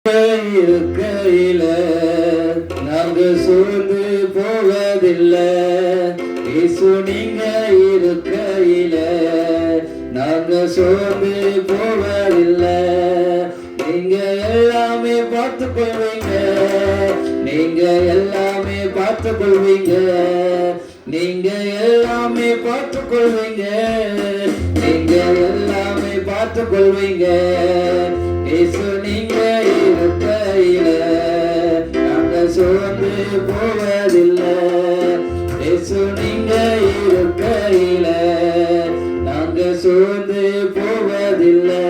இருக்கையில நாங்க சோர்ந்து போவதில்லை. இயேசு நீங்க இருக்கையில நாங்க சோர்ந்து போவதில்லை. நீங்க எல்லாமே பார்த்து கொள்வீங்க, நீங்க எல்லாமே பார்த்து கொள்வீங்க, நீங்க எல்லாமே பார்த்து கொள்வீங்க, நீங்க எல்லாமே பார்த்து கொள்வீங்க. இயேசு நீங்க இருக்கையில நாங்க சோர்ந்து போவதில்லை. இயேசு நீங்க இருக்கையில நாங்க சோர்ந்து போவதில்லை.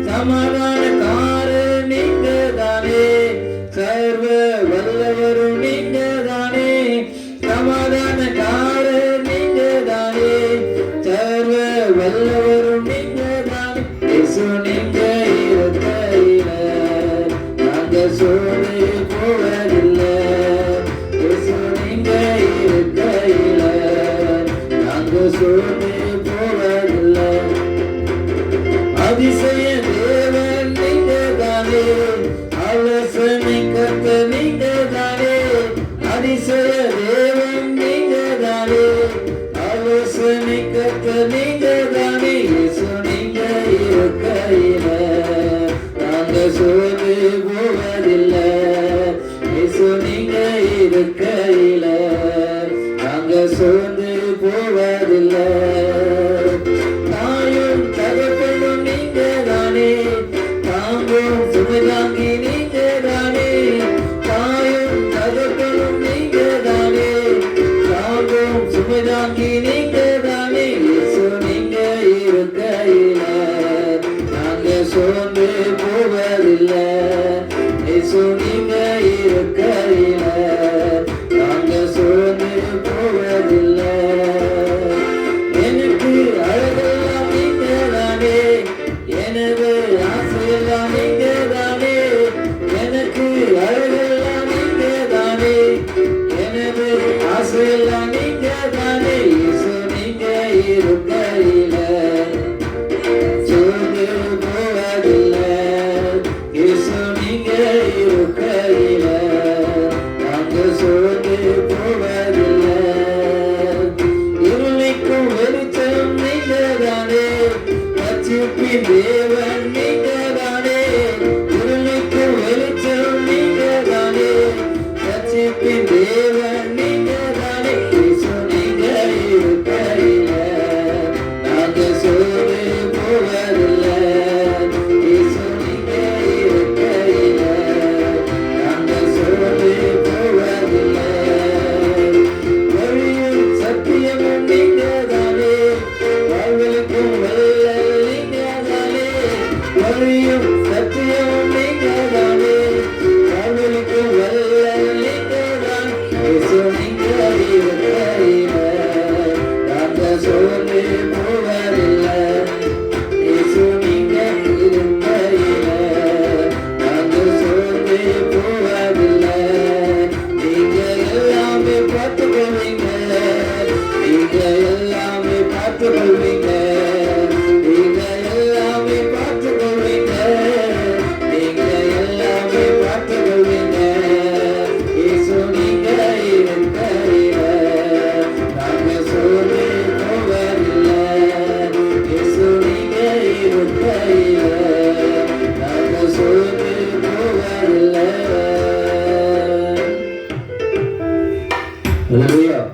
சமாதானக்காரர் நீங்க தானே, சர்வ வல்லவரும் நீங்க தானே. சமாதானக்காரர் நீங்க தானே, சர்வ வல்லவரும் நீங்க தானே. இயேசு நீங்க இருக்கையில நாங்க சோர்ந்து போவதில்லை. இயேசு நீங்க இருக்கையில நாங்க சோர்ந்து போவதில்லை. அதிசய தேவன் நீங்க தானே, ஆலோசனை கர்த்தர் நீங்க தானே. அதிசய தேவன் நீங்க தானே, ஆலோசனை கர்த்தர் நீங்க தானே. இயேசு நீங்க இருக்கையில நாங்க சோர்ந்து போவதில்லை. இயேசு நீங்க இருக்கையில நாங்க சோர்ந்து போவதில்லை. தாயும் தகப்பனும் நீங்க தானே, தாங்கும் சுமைதாங்கி நீங்க தானே. தாயும் தகப்பனும் நீங்க தானே, தாங்கும் சுமைதாங்கி நீங்க தானே. இயேசு நீங்க இருக்கையில நாங்க சோர்ந்து போவதில்லை. இயேசு நீங்க இருக்கையில நாங்க சோர்ந்து போவதில்லை. எனக்கு அழகெல்லாம் நீங்க தானே, எனது ஆசையெல்லாம் நீங்க தானே. எனக்கு அழகெல்லாம் நீங்க தானே, எனது ஆசையெல்லாம் நீங்க தானே. இயேசு நீங்க இருக்கையில சோர்ந்து போவதில்லை. இயேசு நீங்க இருக்கையில நாங்க சோர்ந்து போவதில்லை. இருளைக்கும் வெளிச்சம் நீங்க தானே, ரட்சிப்பின் தேவன் நீங்க தானே. இருளைக்கும் வெளிச்சம் நீங்க தானே, ரட்சிப்பின் தேவன் நீங்க தானே. இயேசு நீங்க இருக்கையில நாங்க சோர்ந்து போவதில்லை. இயேசு நீங்க இருக்கையில நாங்க சோர்ந்து போவதில்லை. வழியும் சத்தியமும் நீங்க தானே, வாழ்வழிக்கும் வல்லல் நீங்க தானே. வழியும் சத்தியமும் நீங்க தானே, வாழ்வழிக்கும் வல்லல் நீங்க தானே. இயேசு நீங்க இருக்கையில நாங்க சோர்ந்து போவதில்லை. இயேசு நீங்க இருக்கையில நாங்க சோர்ந்து போவதில்லை. நீங்க எல்லாமே பார்த்து கொள்வீங்க, நீங்க எல்லாமே பார்த்து கொள்வீங்க, நீங்க எல்லாமே பார்த்து கொள்வீங்க, நீங்க எல்லாமே பார்த்து கொள்வீங்க. இயேசு நீங்க இருக்கையில நாங்க சோர்ந்து போவதில்லை. இயேசு நீங்க இருக்கையில நாங்க சோர்ந்து போவதில்லை. Hallelujah.